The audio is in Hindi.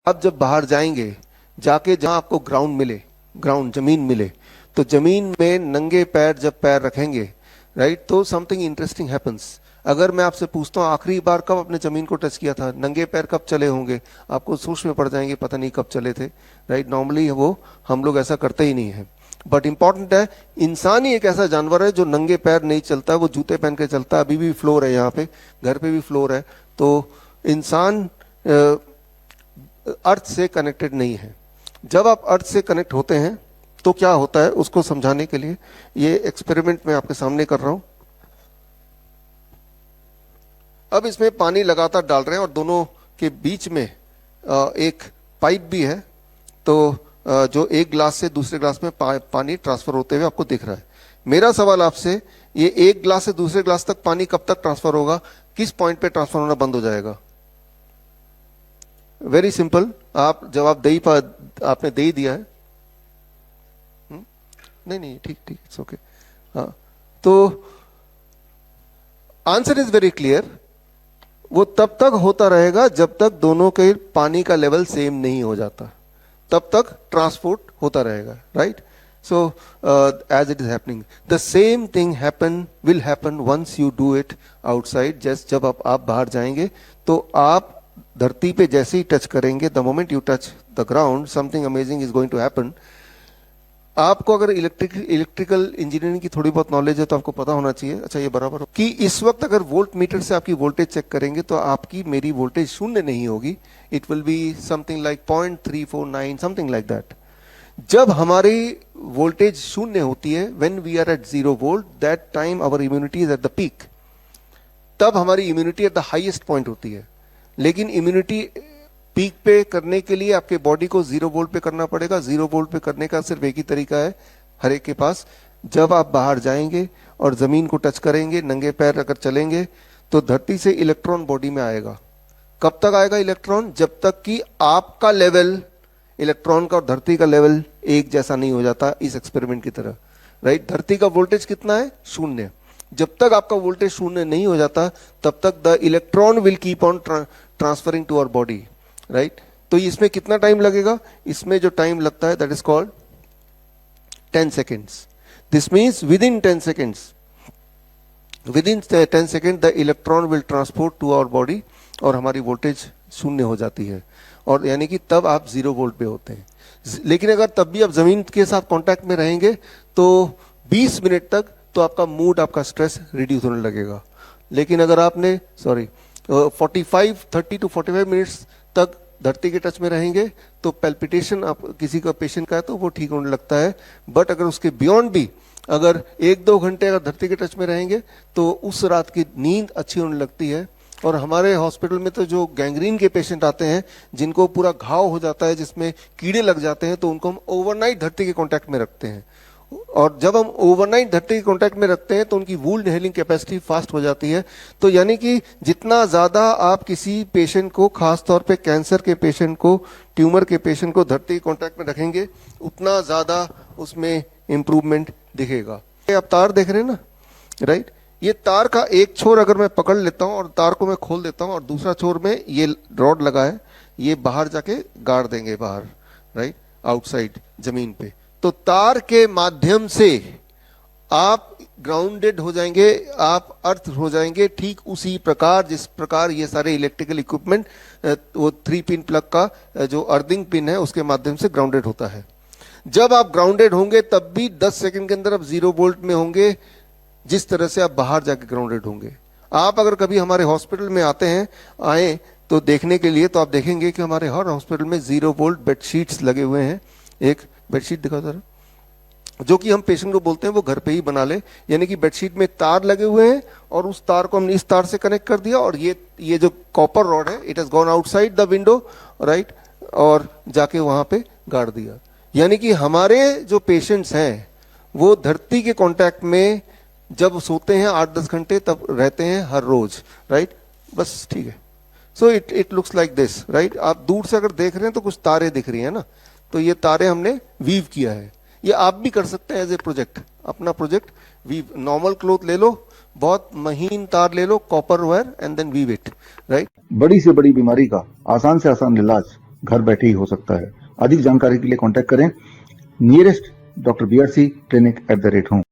आप जब बाहर जाएंगे, जाके जहां आपको ग्राउंड मिले, ग्राउंड जमीन मिले, तो जमीन में नंगे पैर जब पैर रखेंगे, राइट, तो समथिंग इंटरेस्टिंग हैपन्स। अगर मैं आपसे पूछता हूँ आखिरी बार कब अपने जमीन को टच किया था, नंगे पैर कब चले होंगे, आपको सोच में पड़ जाएंगे पता नहीं कब चले थे, राइट। नॉर्मली वो हम लोग ऐसा करते ही नहीं है। बट इंपॉर्टेंट है, इंसान ही एक ऐसा जानवर है जो नंगे पैर नहीं चलता, वो जूते पहन के चलता है। अभी भी फ्लोर है यहाँ पे, घर पे भी फ्लोर है। तो इंसान अर्थ से कनेक्टेड नहीं है। जब आप अर्थ से कनेक्ट होते हैं तो क्या होता है, उसको समझाने के लिए ये एक्सपेरिमेंट मैं आपके सामने कर रहा हूं। अब इसमें पानी लगातार डाल रहे हैं और दोनों के बीच में एक पाइप भी है। तो जो एक ग्लास से दूसरे ग्लास में पानी ट्रांसफर होते हुए आपको दिख रहा है। मेरा सवाल आपसे, ये एक ग्लास से दूसरे ग्लास तक पानी कब तक ट्रांसफर होगा, किस पॉइंट पे ट्रांसफर होना बंद हो जाएगा? वेरी सिंपल, आप जवाब आपने दे ही दिया है। नहीं नहीं, ठीक ठीक, इट्स ओके। हाँ, तो आंसर इज वेरी क्लियर। वो तब तक होता रहेगा जब तक दोनों के पानी का लेवल सेम नहीं हो जाता, तब तक ट्रांसपोर्ट होता रहेगा, right. So as it is happening, the same thing will happen once you do it outside. Just जब आप बाहर जाएंगे तो आप धरती पे जैसे ही टच करेंगे, the moment you touch the ground, something amazing is going to happen. आपको अगर इलेक्ट्रिकल इंजीनियरिंग की थोड़ी बहुत नॉलेज है तो आपको पता होना चाहिए, अच्छा ये बराबर हो कि इस वक्त अगर वोल्ट मीटर से आपकी वोल्टेज चेक करेंगे तो आपकी मेरी वोल्टेज शून्य नहीं होगी। It will be something like 0.349, something like that. जब हमारी वोल्टेज शून्य होती है, when we are at 0 volt, that time our immunity is at the peak. तब हमारी immunity at the highest point होती है। लेकिन इम्यूनिटी पीक पे करने के लिए आपके बॉडी को 0 वोल्ट पे करना पड़ेगा। 0 वोल्ट पे करने का सिर्फ एक ही तरीका है हर एक के पास, जब आप बाहर जाएंगे और जमीन को टच करेंगे, नंगे पैर अगर चलेंगे, तो धरती से इलेक्ट्रॉन बॉडी में आएगा। कब तक आएगा इलेक्ट्रॉन? जब तक कि आपका लेवल इलेक्ट्रॉन का और धरती का लेवल एक जैसा नहीं हो जाता, इस एक्सपेरिमेंट की तरह, राइट। धरती का वोल्टेज कितना है? 0। जब तक आपका वोल्टेज 0 नहीं हो जाता तब तक the electron will keep on transferring to our body, right. तो इसमें कितना टाइम लगेगा? इसमें जो टाइम लगता है that is called 10 seconds. This means within 10 seconds, within 10 second the electron will transport to our body और हमारी वोल्टेज 0 हो जाती है। और यानी कि तब आप 0 वोल्ट पे होते हैं। लेकिन अगर तब भी आप जमीन के साथ कांटेक्ट में रहेंगे तो 20 मिनट तक तो आपका मूड, आपका स्ट्रेस रिड्यूस होने लगेगा। लेकिन अगर आपने 30 to 45 मिनट्स तक धरती के टच में रहेंगे तो पैल्पिटेशन आप किसी का पेशेंट का है तो वो ठीक होने लगता है। बट अगर उसके बियॉन्ड भी अगर 1-2 घंटे अगर धरती के टच में रहेंगे तो उस रात की नींद अच्छी होने लगती है। और हमारे हॉस्पिटल में तो जो गैंग्रीन के पेशेंट आते हैं, जिनको पूरा घाव हो जाता है, जिसमें कीड़े लग जाते हैं, तो उनको हम ओवरनाइट धरती के कांटेक्ट में रखते हैं। और जब हम ओवरनाइट धरती के कांटेक्ट में रखते हैं तो उनकी वुंड हीलिंग कैपेसिटी फास्ट हो जाती है। तो यानी कि जितना ज्यादा आप किसी पेशेंट को, खास तौर पे कैंसर के पेशेंट को, ट्यूमर के पेशेंट को धरती के कांटेक्ट में रखेंगे, उतना ज्यादा उसमें इंप्रूवमेंट दिखेगा। आप तार देख रहे हैं ना, राइट। ये तार का एक छोर अगर मैं पकड़ लेता हूं और तार को मैं खोल देता हूं और दूसरा छोर में ये रॉड लगा है, ये बाहर जाके गाड़ देंगे बाहर, राइट, आउटसाइड जमीन पे। तो तार के माध्यम से आप ग्राउंडेड हो जाएंगे, आप अर्थ हो जाएंगे, ठीक उसी प्रकार जिस प्रकार ये सारे इलेक्ट्रिकल इक्विपमेंट, वो 3 पिन प्लग का जो अर्थिंग पिन है उसके माध्यम से ग्राउंडेड होता है। जब आप ग्राउंडेड होंगे तब भी 10 सेकंड के अंदर आप 0 वोल्ट में होंगे, जिस तरह से आप बाहर जाके ग्राउंडेड होंगे। आप अगर कभी हमारे हॉस्पिटल में आए तो देखने के लिए, तो आप देखेंगे कि हमारे हर हॉस्पिटल में 0 वोल्ट बेडशीट्स लगे हुए हैं। एक बेडशीट दिखाओ जरा, जो कि हम पेशेंट को बोलते हैं वो घर पे ही बना ले। यानी कि बेडशीट में तार लगे हुए हैं और उस तार को हमने इस तार से कनेक्ट कर दिया और ये जो कॉपर रॉड है, it has gone outside the window, right, और जाके वहां पे गाड़ दिया। यानी कि हमारे जो पेशेंट्स हैं वो धरती के कांटेक्ट में जब सोते हैं 8-10 घंटे तब रहते हैं हर रोज, राइट। बस ठीक है। So it looks like this, right. आप दूर से अगर देख रहे हैं तो कुछ तारे दिख रही है ना, तो ये तारे हमने वीव किया है। ये आप भी कर सकते हैं एज ए प्रोजेक्ट, अपना प्रोजेक्ट वीव। नॉर्मल क्लोथ ले लो, बहुत महीन तार ले लो, copper wire, and then weave it, right. बड़ी से बड़ी बीमारी का आसान से आसान इलाज घर बैठे ही हो सकता है। अधिक जानकारी के लिए कॉन्टैक्ट करें नियरेस्ट डॉक्टर BRC clinic@home।